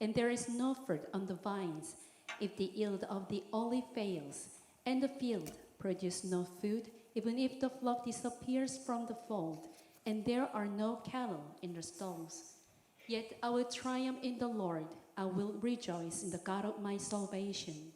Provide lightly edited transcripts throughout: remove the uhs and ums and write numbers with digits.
and there is no fruit on the vines. If the yield of the olive fails, and the field produce no food, even if the flock disappears from the fold, and there are no cattle in the stalls, yet I will triumph in the Lord. I will rejoice in the God of my salvation.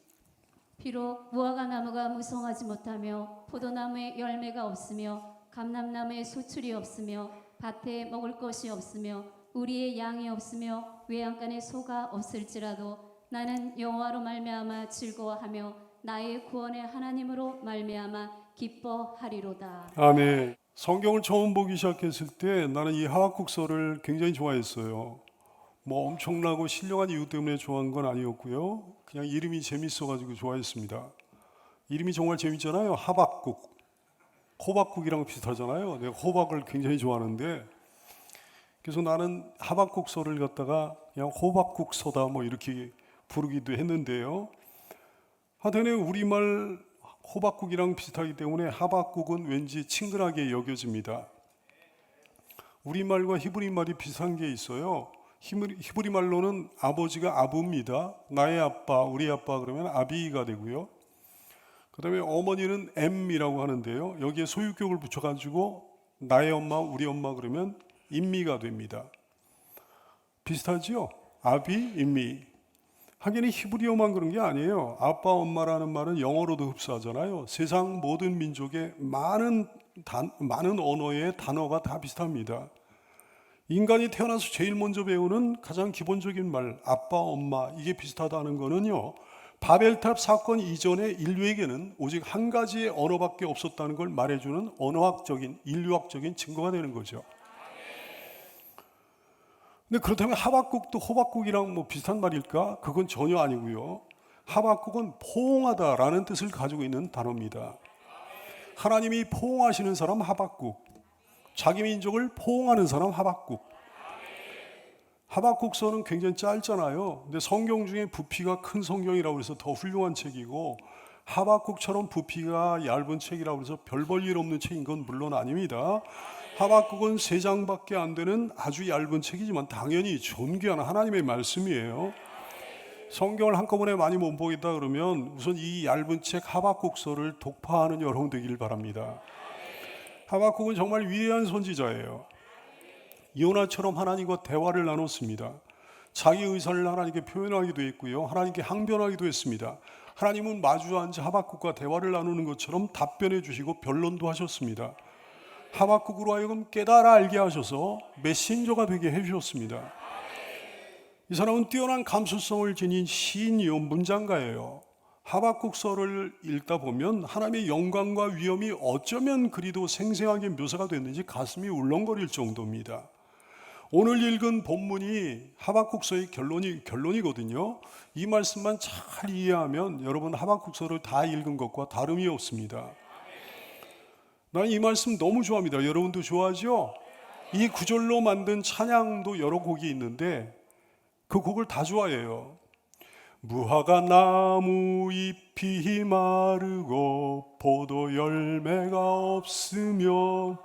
비록 무화과 나무가 무성하지 못하며 포도나무에 열매가 없으며 감람나무에 수출이 없으며 밭에 먹을 것이 없으며 우리의 양이 없으며 외양간에 소가 없을지라도 나는 여호와로 말미암아 즐거워하며 나의 구원의 하나님으로 말미암아 기뻐하리로다. 아멘. 성경을 처음 보기 시작했을 때 나는 이 하박국서를 굉장히 좋아했어요. 뭐 엄청나고 신령한 이유 때문에 좋아한 건 아니었고요. 그냥 이름이 재밌어가지고 좋아했습니다. 이름이 정말 재밌잖아요. 하박국. 호박국이랑 비슷하잖아요. 내가 호박을 굉장히 좋아하는데, 그래서 나는 하박국서를 갖다가 그냥 호박국서다 뭐 이렇게 부르기도 했는데요. 하여튼 우리말 호박국이랑 비슷하기 때문에 하박국은 왠지 친근하게 여겨집니다. 우리말과 히브리 말이 비슷한 게 있어요. 히브리 말로는 아버지가 아부입니다. 나의 아빠, 우리 아빠 그러면 아비가 되고요. 그 다음에 어머니는 엠이라고 하는데요. 여기에 소유격을 붙여가지고 나의 엄마, 우리 엄마 그러면 임미가 됩니다. 비슷하지요? 아비, 임미. 하긴 히브리어만 그런 게 아니에요. 아빠, 엄마라는 말은 영어로도 흡사하잖아요. 세상 모든 민족의 많은 언어의 단어가 다 비슷합니다. 인간이 태어나서 제일 먼저 배우는 가장 기본적인 말, 아빠, 엄마, 이게 비슷하다는 거는요, 바벨탑 사건 이전에 인류에게는 오직 한 가지의 언어밖에 없었다는 걸 말해주는 언어학적인, 인류학적인 증거가 되는 거죠. 근데 그렇다면 하박국도 호박국이랑 뭐 비슷한 말일까? 그건 전혀 아니고요. 하박국은 포옹하다라는 뜻을 가지고 있는 단어입니다. 하나님이 포옹하시는 사람 하박국, 자기 민족을 포옹하는 사람 하박국. 하박국서는 굉장히 짧잖아요. 근데 성경 중에 부피가 큰 성경이라고 해서 더 훌륭한 책이고, 하박국처럼 부피가 얇은 책이라고 해서 별 볼 일 없는 책인 건 물론 아닙니다. 하박국은 3장밖에 안 되는 아주 얇은 책이지만 당연히 존귀한 하나님의 말씀이에요. 성경을 한꺼번에 많이 못 보겠다 그러면 우선 이 얇은 책 하박국서를 독파하는 여러분 되길 바랍니다. 하박국은 정말 위대한 선지자예요. 요나처럼 하나님과 대화를 나눴습니다. 자기 의사를 하나님께 표현하기도 했고요. 하나님께 항변하기도 했습니다. 하나님은 마주 앉아 하박국과 대화를 나누는 것처럼 답변해 주시고 변론도 하셨습니다. 하박국으로 하여금 깨달아 알게 하셔서 메신저가 되게 해주셨습니다. 이 사람은 뛰어난 감수성을 지닌 시인이요 문장가예요. 하박국서를 읽다 보면 하나님의 영광과 위엄이 어쩌면 그리도 생생하게 묘사가 됐는지 가슴이 울렁거릴 정도입니다. 오늘 읽은 본문이 하박국서의 결론이거든요. 이 말씀만 잘 이해하면 여러분 하박국서를 다 읽은 것과 다름이 없습니다. 난 이 말씀 너무 좋아합니다. 여러분도 좋아하죠? 이 구절로 만든 찬양도 여러 곡이 있는데 그 곡을 다 좋아해요. 무화과 나무 잎이 마르고 포도 열매가 없으며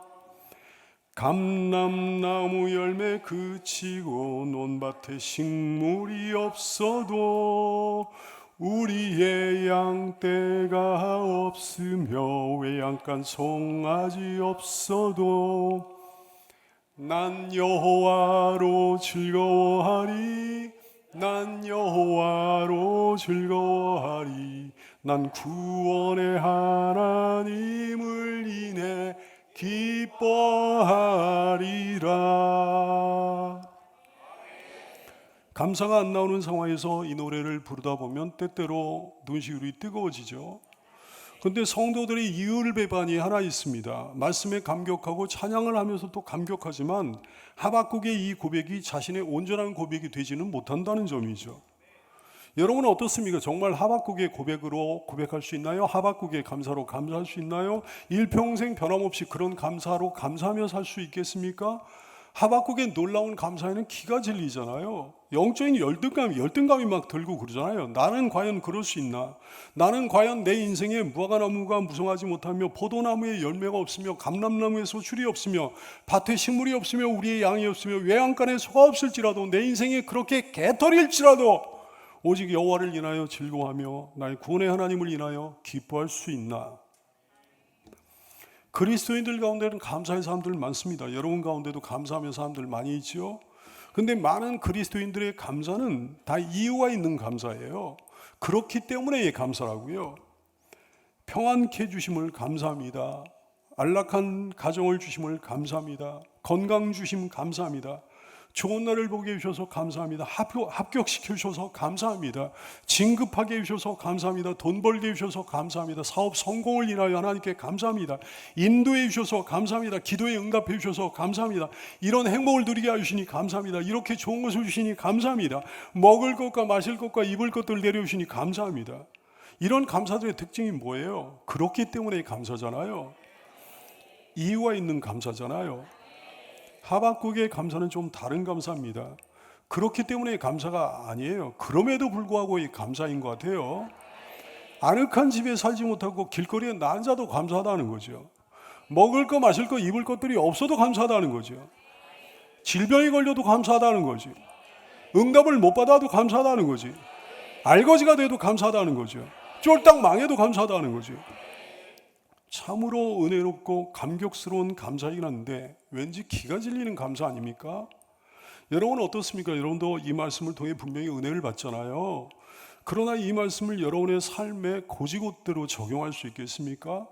감람나무 열매 그치고 논밭에 식물이 없어도 우리의 양떼가 없으며 외양간 송아지 없어도 난 여호와로 즐거워하리. 난 여호와로 즐거워하리. 난 구원의 하나님을 인해 기뻐하리라. 감사가 안 나오는 상황에서 이 노래를 부르다 보면 때때로 눈시울이 뜨거워지죠. 그런데 성도들의 이율배반이 하나 있습니다. 말씀에 감격하고 찬양을 하면서 또 감격하지만 하박국의 이 고백이 자신의 온전한 고백이 되지는 못한다는 점이죠. 여러분은 어떻습니까? 정말 하박국의 고백으로 고백할 수 있나요? 하박국의 감사로 감사할 수 있나요? 일평생 변함없이 그런 감사로 감사하며 살 수 있겠습니까? 하박국의 놀라운 감사에는 기가 질리잖아요. 영적인 열등감이 막 들고 그러잖아요. 나는 과연 그럴 수 있나? 나는 과연 내 인생에 무화과나무가 무성하지 못하며 포도나무에 열매가 없으며 감람나무에 소출이 없으며 밭에 식물이 없으며 우리의 양이 없으며 외양간에 소가 없을지라도 내 인생에 그렇게 개털일지라도 오직 여호와를 인하여 즐거워하며 나의 구원의 하나님을 인하여 기뻐할 수 있나? 그리스도인들 가운데는 감사의 사람들 많습니다. 여러분 가운데도 감사하는 사람들 많이 있죠. 근데 많은 그리스도인들의 감사는 다 이유가 있는 감사예요. 그렇기 때문에 감사라고요. 평안케 주심을 감사합니다. 안락한 가정을 주심을 감사합니다. 건강 주심 감사합니다. 좋은 날을 보게 해주셔서 감사합니다. 합격시켜 주셔서 감사합니다. 진급하게 해주셔서 감사합니다. 돈 벌게 해주셔서 감사합니다. 사업 성공을 인하여 하나님께 감사합니다. 인도해 주셔서 감사합니다. 기도에 응답해 주셔서 감사합니다. 이런 행복을 누리게 해주시니 감사합니다. 이렇게 좋은 것을 주시니 감사합니다. 먹을 것과 마실 것과 입을 것들을 내려주시니 감사합니다. 이런 감사들의 특징이 뭐예요? 그렇기 때문에 감사잖아요. 이유가 있는 감사잖아요. 하박국의 감사는 좀 다른 감사입니다. 그렇기 때문에 감사가 아니에요. 그럼에도 불구하고 이 감사인 것 같아요. 아늑한 집에 살지 못하고 길거리에 난자도 감사하다는 거죠. 먹을 거 마실 거 입을 것들이 없어도 감사하다는 거죠. 질병이 걸려도 감사하다는 거지. 응답을 못 받아도 감사하다는 거지. 알거지가 돼도 감사하다는 거죠. 쫄딱 망해도 감사하다는 거죠. 참으로 은혜롭고 감격스러운 감사이긴 한데 왠지 기가 질리는 감사 아닙니까? 여러분은 어떻습니까? 여러분도 이 말씀을 통해 분명히 은혜를 받잖아요. 그러나 이 말씀을 여러분의 삶에 고지곳대로 적용할 수 있겠습니까?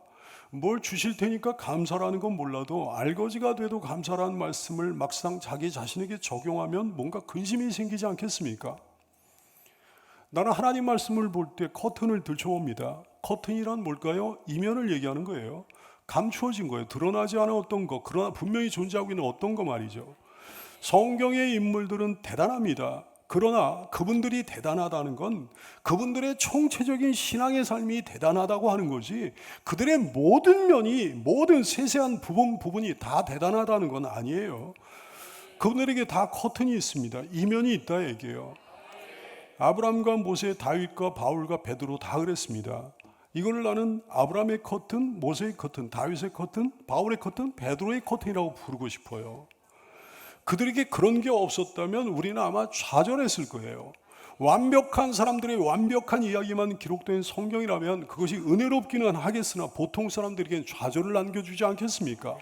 뭘 주실 테니까 감사라는 건 몰라도 알거지가 돼도 감사라는 말씀을 막상 자기 자신에게 적용하면 뭔가 근심이 생기지 않겠습니까? 나는 하나님 말씀을 볼 때 커튼을 들춰봅니다. 커튼이란 뭘까요? 이면을 얘기하는 거예요. 감추어진 거예요. 드러나지 않은 어떤 것, 그러나 분명히 존재하고 있는 어떤 거 말이죠. 성경의 인물들은 대단합니다. 그러나 그분들이 대단하다는 건 그분들의 총체적인 신앙의 삶이 대단하다고 하는 거지, 그들의 모든 면이, 모든 세세한 부분이 다 대단하다는 건 아니에요. 그분들에게 다 커튼이 있습니다. 이면이 있다 얘기해요. 아브라함과 모세, 다윗과 바울과 베드로 다 그랬습니다. 이걸 나는 아브라함의 커튼, 모세의 커튼, 다윗의 커튼, 바울의 커튼, 베드로의 커튼이라고 부르고 싶어요. 그들에게 그런 게 없었다면 우리는 아마 좌절했을 거예요. 완벽한 사람들의 완벽한 이야기만 기록된 성경이라면 그것이 은혜롭기는 하겠으나 보통 사람들에게는 좌절을 안겨주지 않겠습니까?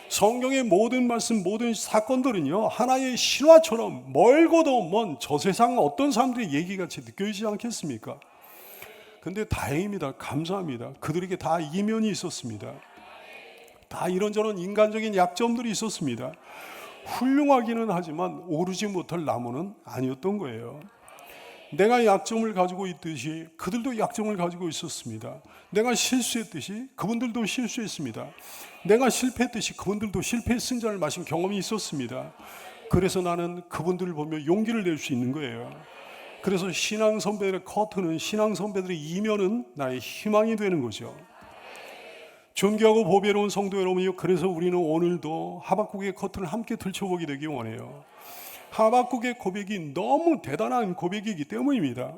성경의 모든 말씀, 모든 사건들은요, 하나의 신화처럼 멀고도 먼 저 세상 어떤 사람들의 얘기같이 느껴지지 않겠습니까? 근데 다행입니다. 감사합니다. 그들에게 다 이면이 있었습니다. 다 이런저런 인간적인 약점들이 있었습니다. 훌륭하기는 하지만 오르지 못할 나무는 아니었던 거예요. 내가 약점을 가지고 있듯이 그들도 약점을 가지고 있었습니다. 내가 실수했듯이 그분들도 실수했습니다. 내가 실패했듯이 그분들도 실패의 쓴잔을 마신 경험이 있었습니다. 그래서 나는 그분들을 보며 용기를 낼 수 있는 거예요. 그래서 신앙 선배들의 커튼은, 신앙 선배들의 이면은 나의 희망이 되는 거죠. 존귀하고 보배로운 성도 여러분이요, 그래서 우리는 오늘도 하박국의 커튼을 함께 들춰보게 되기 원해요. 하박국의 고백이 너무 대단한 고백이기 때문입니다.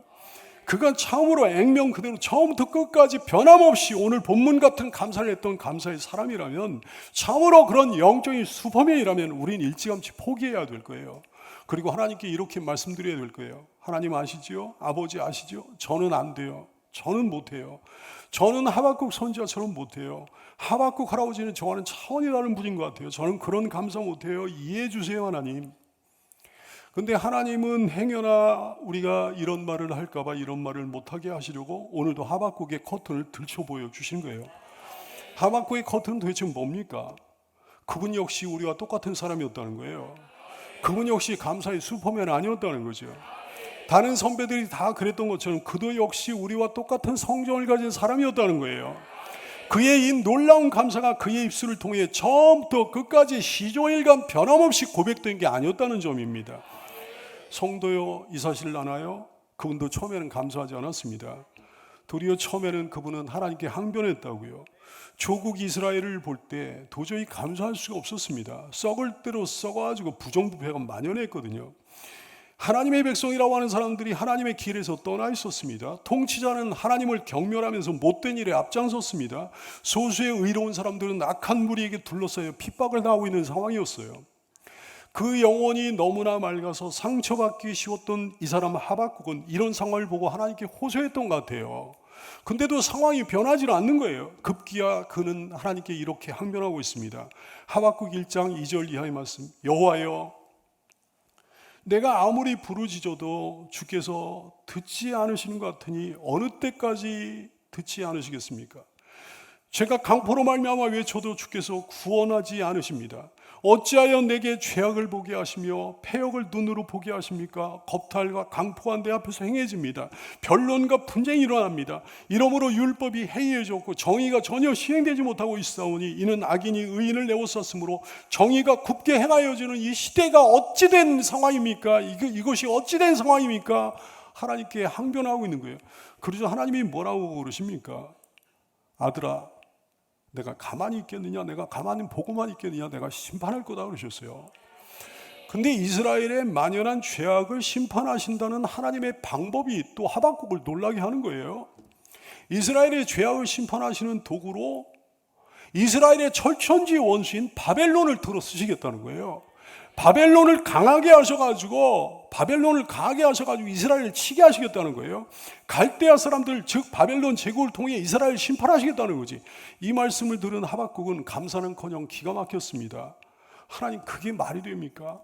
그가 참으로 액면 그대로 처음부터 끝까지 변함없이 오늘 본문 같은 감사를 했던 감사의 사람이라면, 참으로 그런 영적인 슈퍼맨이라면 우린 일찌감치 포기해야 될 거예요. 그리고 하나님께 이렇게 말씀드려야 될 거예요. 하나님 아시지요? 아버지 아시죠? 저는 안 돼요. 저는 못해요. 저는 하박국 선지자처럼 못해요. 하박국 할아버지는 저와는 차원이 다른 분인 것 같아요. 저는 그런 감사 못해요. 이해해 주세요, 하나님. 근데 하나님은 행여나 우리가 이런 말을 할까봐 이런 말을 못하게 하시려고 오늘도 하박국의 커튼을 들춰 보여주신 거예요. 하박국의 커튼은 도대체 뭡니까? 그분 역시 우리와 똑같은 사람이었다는 거예요. 그분 역시 감사의 슈퍼맨 아니었다는 거죠. 다른 선배들이 다 그랬던 것처럼 그도 역시 우리와 똑같은 성정을 가진 사람이었다는 거예요. 그의 이 놀라운 감사가 그의 입술을 통해 처음부터 끝까지 시종일관 변함없이 고백된 게 아니었다는 점입니다. 성도요, 이 사실을 아나요? 그분도 처음에는 감사하지 않았습니다. 도리어 처음에는 그분은 하나님께 항변했다고요. 조국 이스라엘을 볼 때 도저히 감사할 수가 없었습니다. 썩을 대로 썩어가지고 부정부패가 만연했거든요. 하나님의 백성이라고 하는 사람들이 하나님의 길에서 떠나 있었습니다. 통치자는 하나님을 경멸하면서 못된 일에 앞장섰습니다. 소수의 의로운 사람들은 악한 무리에게 둘러싸여 핍박을 당하고 있는 상황이었어요. 그 영혼이 너무나 맑아서 상처받기 쉬웠던 이 사람 하박국은 이런 상황을 보고 하나님께 호소했던 것 같아요. 근데도 상황이 변하지 않는 거예요. 급기야 그는 하나님께 이렇게 항변하고 있습니다. 하박국 1장 2절 이하의 말씀. 여호와여, 내가 아무리 부르짖어도 주께서 듣지 않으시는 것 같으니 어느 때까지 듣지 않으시겠습니까? 제가 강포로 말미암아 외쳐도 주께서 구원하지 않으십니다. 어찌하여 내게 죄악을 보게 하시며 패역을 눈으로 보게 하십니까? 겁탈과 강포가 내 앞에서 행해집니다. 변론과 분쟁이 일어납니다. 이러므로 율법이 해이해졌고 정의가 전혀 시행되지 못하고 있사오니 이는 악인이 의인을 내어쌌으므로 정의가 굽게 행하여지는 이 시대가 어찌된 상황입니까? 이것이 어찌된 상황입니까? 하나님께 항변하고 있는 거예요. 그러죠. 하나님이 뭐라고 그러십니까? 아들아, 내가 가만히 있겠느냐? 내가 가만히 보고만 있겠느냐? 내가 심판할 거다 그러셨어요. 근데 이스라엘의 만연한 죄악을 심판하신다는 하나님의 방법이 또 하박국을 놀라게 하는 거예요. 이스라엘의 죄악을 심판하시는 도구로 이스라엘의 철천지 원수인 바벨론을 들어 쓰시겠다는 거예요. 바벨론을 강하게 하셔가지고 이스라엘을 치게 하시겠다는 거예요. 갈대아 사람들 즉 바벨론 제국을 통해 이스라엘을 심판하시겠다는 거지. 이 말씀을 들은 하박국은 감사는커녕 기가 막혔습니다. 하나님, 그게 말이 됩니까?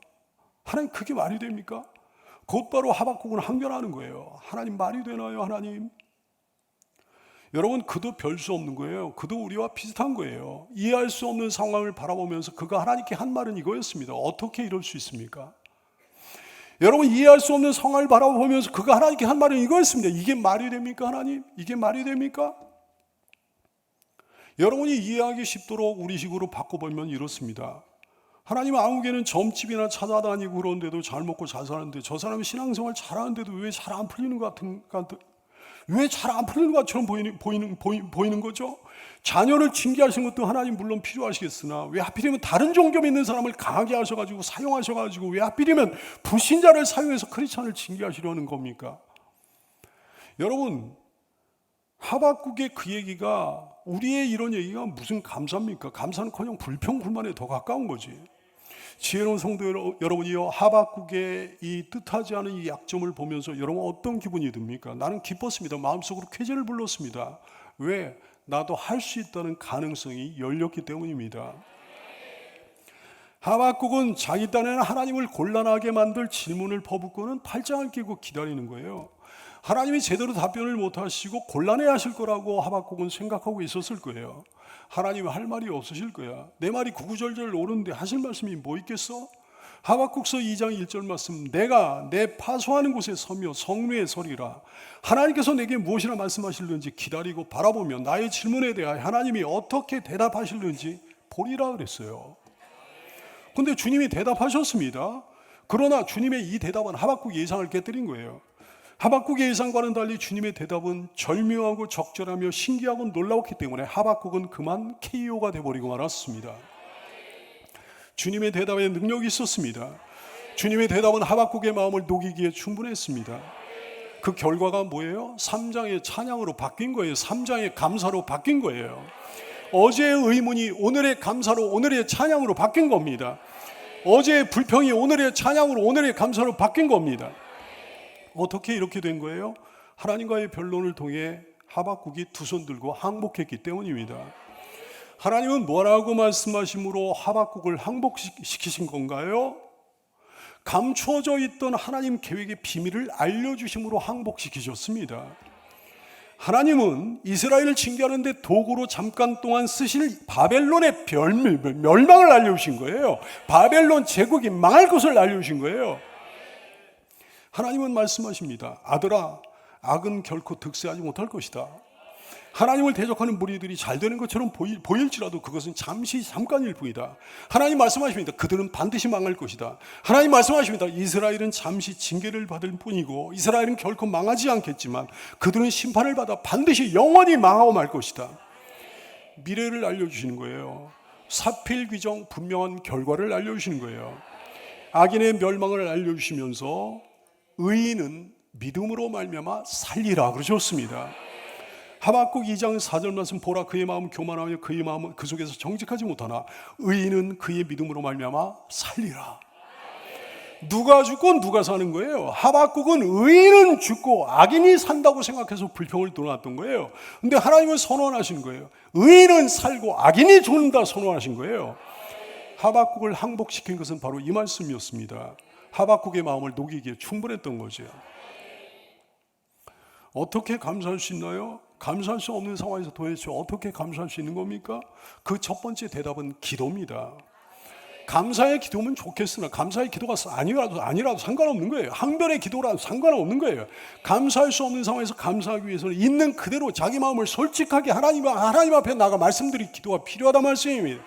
하나님, 그게 말이 됩니까? 곧바로 하박국은 항변하는 거예요. 하나님, 말이 되나요? 하나님, 여러분, 그도 별 수 없는 거예요. 그도 우리와 비슷한 거예요. 이해할 수 없는 상황을 바라보면서 그가 하나님께 한 말은 이거였습니다. 어떻게 이럴 수 있습니까? 여러분, 이해할 수 없는 상황을 바라보면서 그가 하나님께 한 말은 이거였습니다. 이게 말이 됩니까, 하나님? 이게 말이 됩니까? 여러분이 이해하기 쉽도록 우리식으로 바꿔보면 이렇습니다. 하나님, 아무개는 점집이나 찾아다니고 그런데도 잘 먹고 잘 사는데 저 사람이 신앙생활 잘하는데도 왜 잘 안 풀리는 것 왜 잘 안 풀리는 것처럼 보이는 거죠? 자녀를 징계하신 것도 하나님 물론 필요하시겠으나 왜 하필이면 다른 종교 믿는 사람을 강하게 하셔가지고 사용하셔가지고 왜 하필이면 불신자를 사용해서 크리스찬을 징계하시려는 겁니까? 여러분, 하박국의 그 얘기가 우리의 이런 얘기가 무슨 감사입니까? 감사는커녕 불평불만에 더 가까운 거지. 지혜로운 성도 여러분이요, 하박국의 이 뜻하지 않은 이 약점을 보면서 여러분 어떤 기분이 듭니까? 나는 기뻤습니다. 마음속으로 쾌재를 불렀습니다. 왜? 나도 할 수 있다는 가능성이 열렸기 때문입니다. 하박국은 자기 딴에는 하나님을 곤란하게 만들 질문을 퍼붓고는 팔짱을 끼고 기다리는 거예요. 하나님이 제대로 답변을 못하시고 곤란해 하실 거라고 하박국은 생각하고 있었을 거예요. 하나님 할 말이 없으실 거야. 내 말이 구구절절 오르는데 하실 말씀이 뭐 있겠어? 하박국서 2장 1절 말씀. 내가 내 파수하는 곳에 서며 성루에 서리라. 하나님께서 내게 무엇이라 말씀하실는지 기다리고 바라보며 나의 질문에 대하여 하나님이 어떻게 대답하실는지 보리라 그랬어요. 근데 주님이 대답하셨습니다. 그러나 주님의 이 대답은 하박국 예상을 깨뜨린 거예요. 하박국의 예상과는 달리 주님의 대답은 절묘하고 적절하며 신기하고 놀라웠기 때문에 하박국은 그만 KO가 돼버리고 말았습니다. 주님의 대답에 능력이 있었습니다. 주님의 대답은 하박국의 마음을 녹이기에 충분했습니다. 그 결과가 뭐예요? 3장의 찬양으로 바뀐 거예요. 3장의 감사로 바뀐 거예요. 어제의 의문이 오늘의 감사로, 오늘의 찬양으로 바뀐 겁니다. 어제의 불평이 오늘의 찬양으로, 오늘의 감사로 바뀐 겁니다. 어떻게 이렇게 된 거예요? 하나님과의 변론을 통해 하박국이 두 손 들고 항복했기 때문입니다. 하나님은 뭐라고 말씀하심으로 하박국을 항복시키신 건가요? 감추어져 있던 하나님 계획의 비밀을 알려주심으로 항복시키셨습니다. 하나님은 이스라엘을 징계하는데 도구로 잠깐 동안 쓰실 바벨론의 멸망을 알려주신 거예요. 바벨론 제국이 망할 것을 알려주신 거예요. 하나님은 말씀하십니다. 아들아, 악은 결코 득세하지 못할 것이다. 하나님을 대적하는 무리들이 잘 되는 것처럼 보일지라도 그것은 잠깐일 뿐이다. 하나님 말씀하십니다. 그들은 반드시 망할 것이다. 하나님 말씀하십니다. 이스라엘은 잠시 징계를 받을 뿐이고 이스라엘은 결코 망하지 않겠지만 그들은 심판을 받아 반드시 영원히 망하고 말 것이다. 미래를 알려주시는 거예요. 사필귀정 분명한 결과를 알려주시는 거예요. 악인의 멸망을 알려주시면서 의인은 믿음으로 말미암아 살리라 그러셨습니다. 하박국 2장 4절 말씀 보라 그의 마음 교만하며 그의 마음은 그 속에서 정직하지 못하나 의인은 그의 믿음으로 말미암아 살리라. 누가 죽고 누가 사는 거예요? 하박국은 의인은 죽고 악인이 산다고 생각해서 불평을 드러났던 거예요. 근데 하나님은 선언하신 거예요. 의인은 살고 악인이 죽는다 선언하신 거예요. 하박국을 항복시킨 것은 바로 이 말씀이었습니다. 하박국의 마음을 녹이기에 충분했던 거죠. 어떻게 감사할 수 있나요? 감사할 수 없는 상황에서 도대체 어떻게 감사할 수 있는 겁니까? 그 첫 번째 대답은 기도입니다. 감사의 기도면 좋겠으나 감사의 기도가 아니라도 상관없는 거예요. 항변의 기도라도 상관없는 거예요. 감사할 수 없는 상황에서 감사하기 위해서는 있는 그대로 자기 마음을 솔직하게 하나님 앞에 나가 말씀드릴 기도가 필요하다 말씀입니다.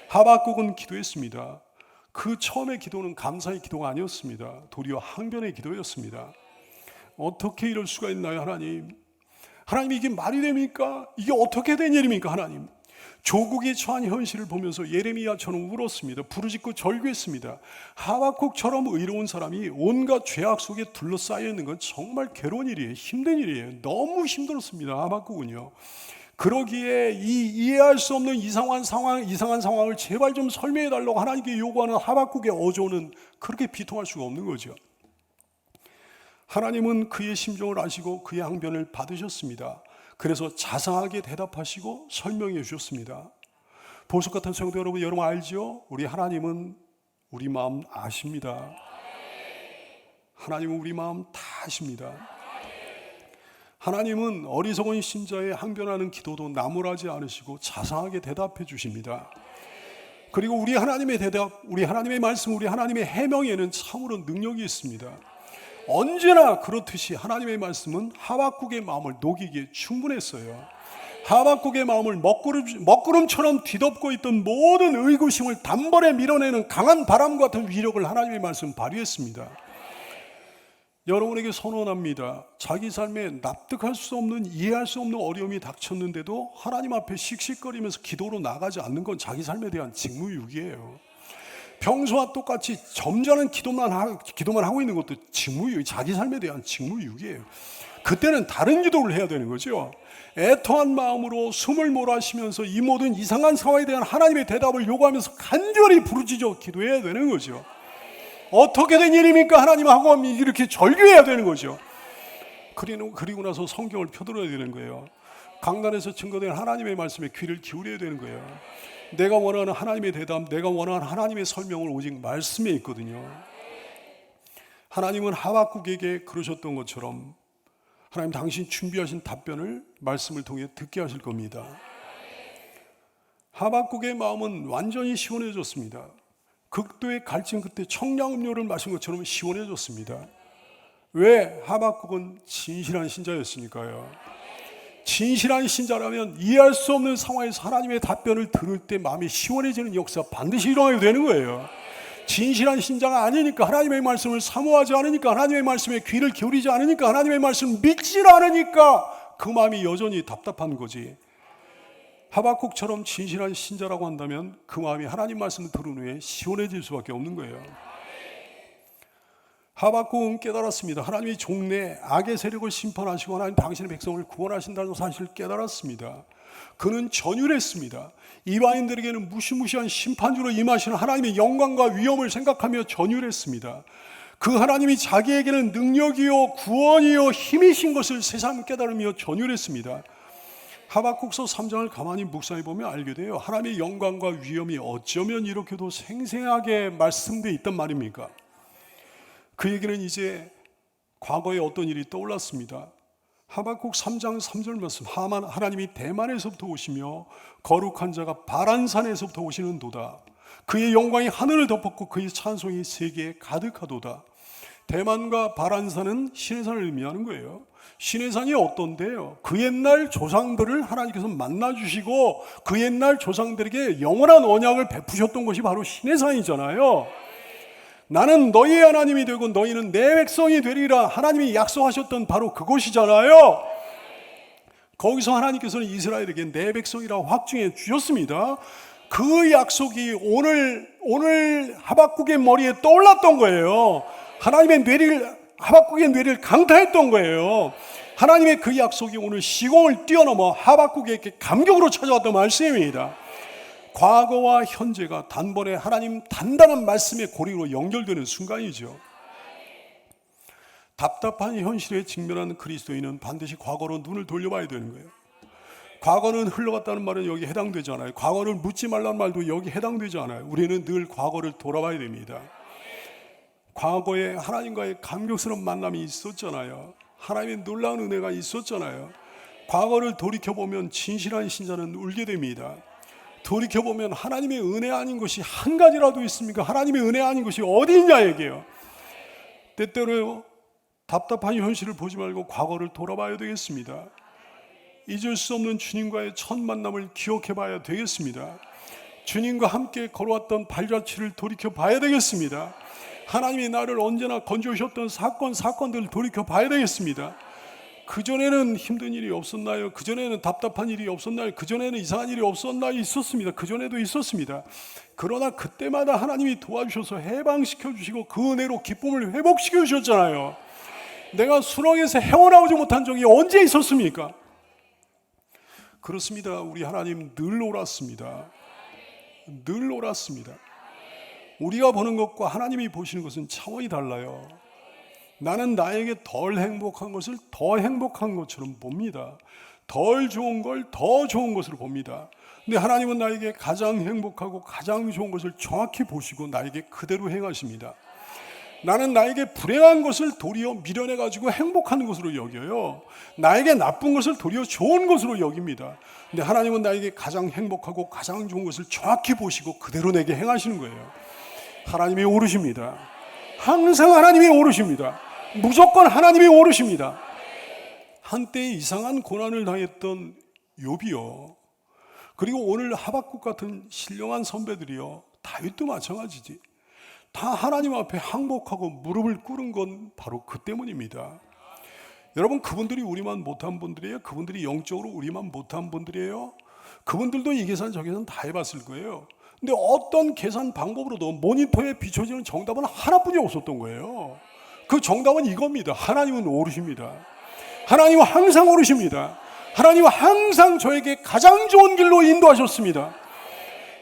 하박국은 기도했습니다. 그 처음의 기도는 감사의 기도가 아니었습니다. 도리어 항변의 기도였습니다. 어떻게 이럴 수가 있나요, 하나님? 하나님 이게 말이 됩니까? 이게 어떻게 된 일입니까, 하나님? 조국이 처한 현실을 보면서 예레미야처럼 울었습니다. 부르짖고 절규했습니다. 하박국처럼 의로운 사람이 온갖 죄악 속에 둘러싸여 있는 건 정말 괴로운 일이에요. 힘든 일이에요. 너무 힘들었습니다, 하박국은요. 그러기에 이 이해할 수 없는 이상한 상황을 제발 좀 설명해 달라고 하나님께 요구하는 하박국의 어조는 그렇게 비통할 수가 없는 거죠. 하나님은 그의 심정을 아시고 그의 항변을 받으셨습니다. 그래서 자상하게 대답하시고 설명해 주셨습니다. 보석 같은 성도 여러분 알죠? 우리 하나님은 우리 마음 아십니다. 하나님은 우리 마음 다 아십니다. 하나님은 어리석은 신자의 항변하는 기도도 나무라지 않으시고 자상하게 대답해 주십니다. 그리고 우리 하나님의 대답, 우리 하나님의 말씀, 우리 하나님의 해명에는 참으로 능력이 있습니다. 언제나 그렇듯이 하나님의 말씀은 하박국의 마음을 녹이기에 충분했어요. 하박국의 마음을 먹구름처럼 뒤덮고 있던 모든 의구심을 단번에 밀어내는 강한 바람 같은 위력을 하나님의 말씀은 발휘했습니다. 여러분에게 선언합니다. 자기 삶에 납득할 수 없는, 이해할 수 없는 어려움이 닥쳤는데도 하나님 앞에 씩씩거리면서 기도로 나가지 않는 건 자기 삶에 대한 직무유기예요. 평소와 똑같이 점잖은 기도만 하고 있는 것도 직무유기, 자기 삶에 대한 직무유기예요. 그때는 다른 기도를 해야 되는 거죠. 애통한 마음으로 숨을 몰아쉬면서 이 모든 이상한 상황에 대한 하나님의 대답을 요구하면서 간절히 부르짖어 기도해야 되는 거죠. 어떻게 된 일입니까? 하나님 하고 이렇게 절규해야 되는 거죠. 그리고 나서 성경을 펴들어야 되는 거예요. 강단에서 증거된 하나님의 말씀에 귀를 기울여야 되는 거예요. 내가 원하는 하나님의 대답, 내가 원하는 하나님의 설명을 오직 말씀에 있거든요. 하나님은 하박국에게 그러셨던 것처럼 하나님 당신 준비하신 답변을 말씀을 통해 듣게 하실 겁니다. 하박국의 마음은 완전히 시원해졌습니다. 극도의 갈증 끝에 청량음료를 마신 것처럼 시원해졌습니다. 왜? 하박국은 진실한 신자였으니까요. 진실한 신자라면 이해할 수 없는 상황에서 하나님의 답변을 들을 때 마음이 시원해지는 역사가 반드시 일어나게 되는 거예요. 진실한 신자가 아니니까, 하나님의 말씀을 사모하지 않으니까, 하나님의 말씀에 귀를 기울이지 않으니까, 하나님의 말씀을 믿지 않으니까 그 마음이 여전히 답답한 거지. 하박국처럼 진실한 신자라고 한다면 그 마음이 하나님 말씀을 들은 후에 시원해질 수밖에 없는 거예요. 하박국은 깨달았습니다. 하나님이 종래 악의 세력을 심판하시고 하나님 당신의 백성을 구원하신다는 사실을 깨달았습니다. 그는 전율했습니다. 이방인들에게는 무시무시한 심판주로 임하시는 하나님의 영광과 위엄을 생각하며 전율했습니다. 그 하나님이 자기에게는 능력이요 구원이요 힘이신 것을 새삼 깨달으며 전율했습니다. 하박국서 3장을 가만히 묵상해 보면 알게 돼요. 하나님의 영광과 위엄이 어쩌면 이렇게도 생생하게 말씀되어 있단 말입니까? 그 얘기는 이제 과거에 어떤 일이 떠올랐습니다. 하박국 3장 3절 말씀, 하나님이 대만에서부터 오시며 거룩한 자가 바란산에서부터 오시는 도다. 그의 영광이 하늘을 덮었고 그의 찬송이 세계에 가득하도다. 대만과 바란산은 시내산을 의미하는 거예요. 시내산이 어떤데요? 그 옛날 조상들을 하나님께서 만나주시고 그 옛날 조상들에게 영원한 언약을 베푸셨던 것이 바로 시내산이잖아요. 나는 너희의 하나님이 되고 너희는 내 백성이 되리라 하나님이 약속하셨던 바로 그곳이잖아요. 거기서 하나님께서는 이스라엘에게 내 백성이라고 확증해 주셨습니다. 그 약속이 오늘 하박국의 머리에 떠올랐던 거예요. 하나님의 하박국의 뇌를 강타했던 거예요. 하나님의 그 약속이 오늘 시공을 뛰어넘어 하박국에게 감격으로 찾아왔던 말씀입니다. 과거와 현재가 단번에 하나님 단단한 말씀의 고리로 연결되는 순간이죠. 답답한 현실에 직면한 그리스도인은 반드시 과거로 눈을 돌려봐야 되는 거예요. 과거는 흘러갔다는 말은 여기 해당되지 않아요. 과거를 묻지 말라는 말도 여기 해당되지 않아요. 우리는 늘 과거를 돌아봐야 됩니다. 과거에 하나님과의 감격스러운 만남이 있었잖아요. 하나님의 놀라운 은혜가 있었잖아요. 과거를 돌이켜보면 진실한 신자는 울게 됩니다. 돌이켜보면 하나님의 은혜 아닌 것이 한 가지라도 있습니까? 하나님의 은혜 아닌 것이 어디 있냐 얘기해요. 때때로 답답한 현실을 보지 말고 과거를 돌아봐야 되겠습니다. 잊을 수 없는 주님과의 첫 만남을 기억해 봐야 되겠습니다. 주님과 함께 걸어왔던 발자취를 돌이켜 봐야 되겠습니다. 하나님이 나를 언제나 건져오셨던 사건들을 돌이켜 봐야 되겠습니다. 그전에는 힘든 일이 없었나요? 그전에는 답답한 일이 없었나요? 그전에는 이상한 일이 없었나요? 있었습니다. 그전에도 있었습니다. 그러나 그때마다 하나님이 도와주셔서 해방시켜 주시고 그 은혜로 기쁨을 회복시켜 주셨잖아요. 내가 수렁에서 헤어나오지 못한 적이 언제 있었습니까? 그렇습니다. 우리 하나님 늘 옳았습니다. 늘 옳았습니다. 우리가 보는 것과 하나님이 보시는 것은 차원이 달라요. 나는 나에게 덜 행복한 것을 더 행복한 것처럼 봅니다. 덜 좋은 걸 더 좋은 것으로 봅니다. 근데 하나님은 나에게 가장 행복하고 가장 좋은 것을 정확히 보시고 나에게 그대로 행하십니다. 나는 나에게 불행한 것을 도리어 미련해가지고 행복한 것으로 여겨요. 나에게 나쁜 것을 도리어 좋은 것으로 여깁니다. 근데 하나님은 나에게 가장 행복하고 가장 좋은 것을 정확히 보시고 그대로 내게 행하시는 거예요. 하나님이 오르십니다. 항상 하나님이 오르십니다. 무조건 하나님이 오르십니다. 한때 이상한 고난을 당했던 욥이요. 그리고 오늘 하박국 같은 신령한 선배들이요. 다윗도 마찬가지지. 다 하나님 앞에 항복하고 무릎을 꿇은 건 바로 그 때문입니다. 여러분, 그분들이 우리만 못한 분들이에요? 그분들이 영적으로 우리만 못한 분들이에요? 그분들도 이 계산 저 계산 다 해봤을 거예요. 근데 어떤 계산 방법으로도 모니터에 비춰지는 정답은 하나뿐이 없었던 거예요. 그 정답은 이겁니다. 하나님은 오르십니다. 하나님은 항상 오르십니다. 하나님은 항상 저에게 가장 좋은 길로 인도하셨습니다.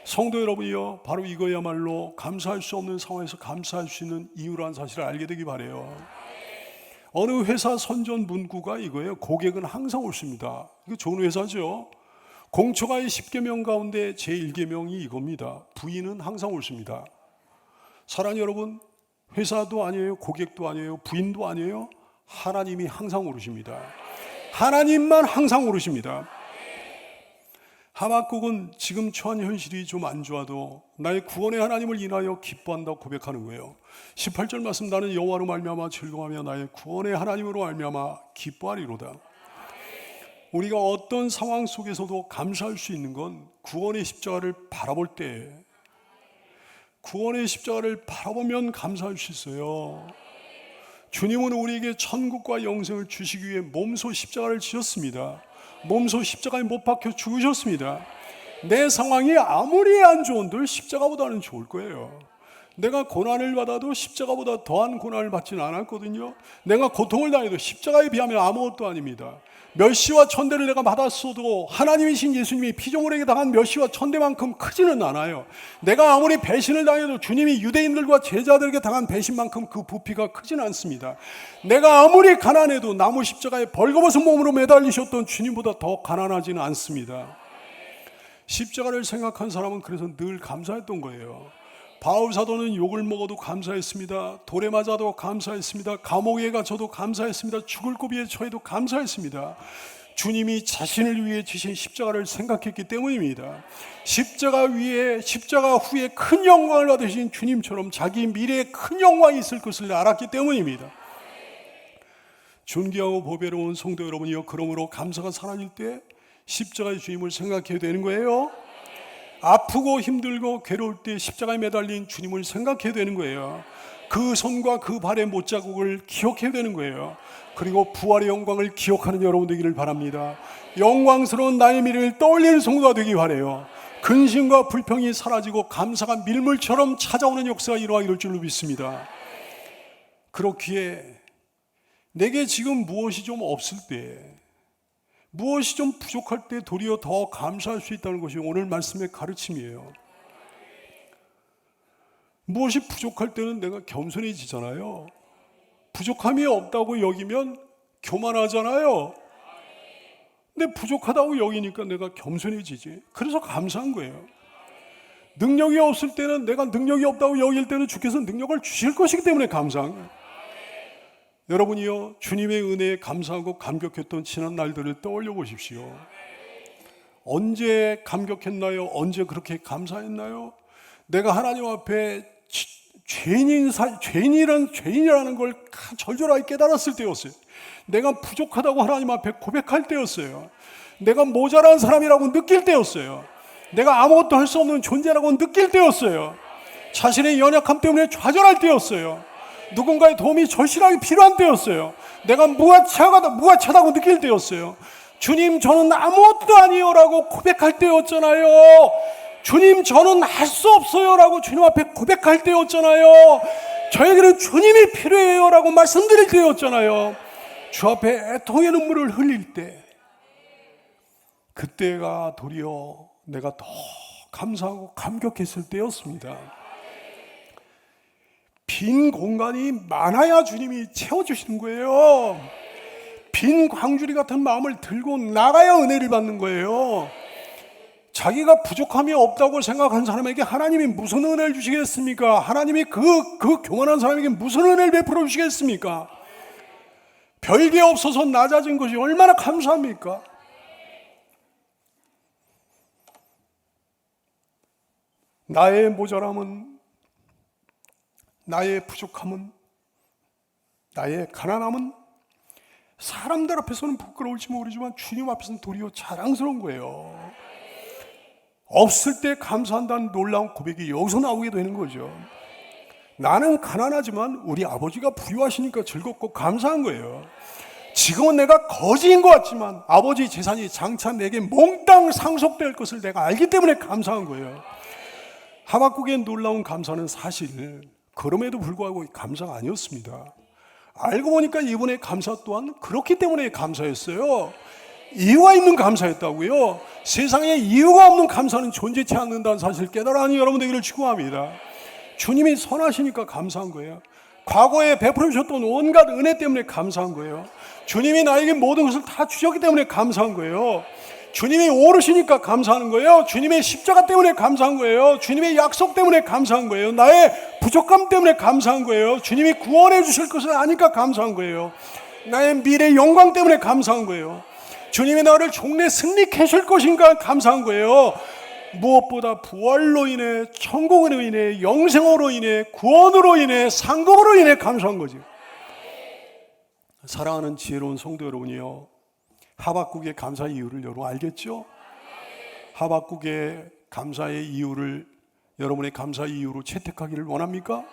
성도 여러분이요, 바로 이거야말로 감사할 수 없는 상황에서 감사할 수 있는 이유라는 사실을 알게 되기 바라요. 어느 회사 선전 문구가 이거예요. 고객은 항상 옳습니다. 이거 좋은 회사죠. 공처가의 10계명 가운데 제1계명이 이겁니다. 부인은 항상 옳습니다. 사랑하는 여러분, 회사도 아니에요, 고객도 아니에요, 부인도 아니에요. 하나님이 항상 오르십니다. 하나님만 항상 오르십니다. 하박국은 지금 처한 현실이 좀 안 좋아도 나의 구원의 하나님을 인하여 기뻐한다고 고백하는 거예요. 18절 말씀, 나는 여호와로 말미암아 즐거워하며 나의 구원의 하나님으로 말미암아 기뻐하리로다. 우리가 어떤 상황 속에서도 감사할 수 있는 건 구원의 십자가를 바라볼 때, 구원의 십자가를 바라보면 감사할 수 있어요. 주님은 우리에게 천국과 영생을 주시기 위해 몸소 십자가를 지셨습니다. 몸소 십자가에 못 박혀 죽으셨습니다. 내 상황이 아무리 안 좋은들 십자가보다는 좋을 거예요. 내가 고난을 받아도 십자가보다 더한 고난을 받지는 않았거든요. 내가 고통을 당해도 십자가에 비하면 아무것도 아닙니다. 멸시와 천대를 내가 받았어도 하나님이신 예수님이 피조물에게 당한 멸시와 천대만큼 크지는 않아요. 내가 아무리 배신을 당해도 주님이 유대인들과 제자들에게 당한 배신만큼 그 부피가 크지는 않습니다. 내가 아무리 가난해도 나무 십자가에 벌거벗은 몸으로 매달리셨던 주님보다 더 가난하지는 않습니다. 십자가를 생각한 사람은 그래서 늘 감사했던 거예요. 바울 사도는 욕을 먹어도 감사했습니다. 돌에 맞아도 감사했습니다. 감옥에 갇혀도 감사했습니다. 죽을 고비에 처해도 감사했습니다. 주님이 자신을 위해 지신 십자가를 생각했기 때문입니다. 십자가 후에 큰 영광을 받으신 주님처럼 자기 미래에 큰 영광이 있을 것을 알았기 때문입니다. 존귀하고 보배로운 성도 여러분이요, 그러므로 감사가 사라질 때 십자가의 주님을 생각해야 되는 거예요. 아프고 힘들고 괴로울 때 십자가에 매달린 주님을 생각해야 되는 거예요. 그 손과 그 발의 못자국을 기억해야 되는 거예요. 그리고 부활의 영광을 기억하는 여러분 되기를 바랍니다. 영광스러운 나의 미래를 떠올리는 성도가 되기 바라요. 근심과 불평이 사라지고 감사가 밀물처럼 찾아오는 역사가 일어나기를 줄로 믿습니다. 그렇기에 내게 지금 무엇이 좀 없을 때, 무엇이 좀 부족할 때 도리어 더 감사할 수 있다는 것이 오늘 말씀의 가르침이에요. 무엇이 부족할 때는 내가 겸손해지잖아요. 부족함이 없다고 여기면 교만하잖아요. 근데 부족하다고 여기니까 내가 겸손해지지. 그래서 감사한 거예요. 능력이 없을 때는, 내가 능력이 없다고 여길 때는 주께서 능력을 주실 것이기 때문에 감사한 거예요. 여러분이요, 주님의 은혜에 감사하고 감격했던 지난 날들을 떠올려 보십시오. 언제 감격했나요? 언제 그렇게 감사했나요? 내가 하나님 앞에 죄인이라는 걸 절절하게 깨달았을 때였어요. 내가 부족하다고 하나님 앞에 고백할 때였어요. 내가 모자란 사람이라고 느낄 때였어요. 내가 아무것도 할 수 없는 존재라고 느낄 때였어요. 자신의 연약함 때문에 좌절할 때였어요. 누군가의 도움이 절실하게 필요한 때였어요. 내가 무가차다고 느낄 때였어요. 주님, 저는 아무것도 아니에요 라고 고백할 때였잖아요. 주님, 저는 할 수 없어요 라고 주님 앞에 고백할 때였잖아요. 저에게는 주님이 필요해요 라고 말씀드릴 때였잖아요. 주 앞에 애통의 눈물을 흘릴 때, 그때가 도리어 내가 더 감사하고 감격했을 때였습니다. 빈 공간이 많아야 주님이 채워주시는 거예요. 빈 광주리 같은 마음을 들고 나가야 은혜를 받는 거예요. 자기가 부족함이 없다고 생각한 사람에게 하나님이 무슨 은혜를 주시겠습니까? 하나님이 그 교만한 사람에게 무슨 은혜를 베풀어 주시겠습니까? 별게 없어서 낮아진 것이 얼마나 감사합니까? 나의 모자람은, 나의 부족함은, 나의 가난함은 사람들 앞에서는 부끄러울지 모르지만 주님 앞에서는 도리어 자랑스러운 거예요. 없을 때 감사한다는 놀라운 고백이 여기서 나오게 되는 거죠. 나는 가난하지만 우리 아버지가 부유하시니까 즐겁고 감사한 거예요. 지금은 내가 거지인 것 같지만 아버지 재산이 장차 내게 몽땅 상속될 것을 내가 알기 때문에 감사한 거예요. 하박국의 놀라운 감사는 사실 그럼에도 불구하고 감사가 아니었습니다. 알고 보니까 이분의 감사 또한 그렇기 때문에 감사였어요. 이유가 있는 감사였다고요. 세상에 이유가 없는 감사는 존재치 않는다는 사실 깨달아니 여러분 되기를 축원합니다. 주님이 선하시니까 감사한 거예요. 과거에 베풀어 주셨던 온갖 은혜 때문에 감사한 거예요. 주님이 나에게 모든 것을 다 주셨기 때문에 감사한 거예요. 주님이 오르시니까 감사하는 거예요. 주님의 십자가 때문에 감사한 거예요. 주님의 약속 때문에 감사한 거예요. 나의 부족함 때문에 감사한 거예요. 주님이 구원해 주실 것을 아니까 감사한 거예요. 나의 미래 영광 때문에 감사한 거예요. 주님이 나를 종래 승리케 하실 것인가 감사한 거예요. 무엇보다 부활로 인해, 천국으로 인해, 영생으로 인해, 구원으로 인해, 상급으로 인해 감사한 거죠. 사랑하는 지혜로운 성도 여러분이요, 하박국의 감사의 이유를 여러분 알겠죠? 하박국의 감사의 이유를 여러분의 감사의 이유로 채택하기를 원합니까?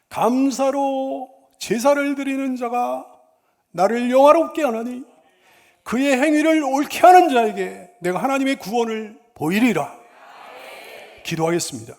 감사로 제사를 드리는 자가 나를 영화롭게 하나니 그의 행위를 옳게 하는 자에게 내가 하나님의 구원을 보이리라. 기도하겠습니다.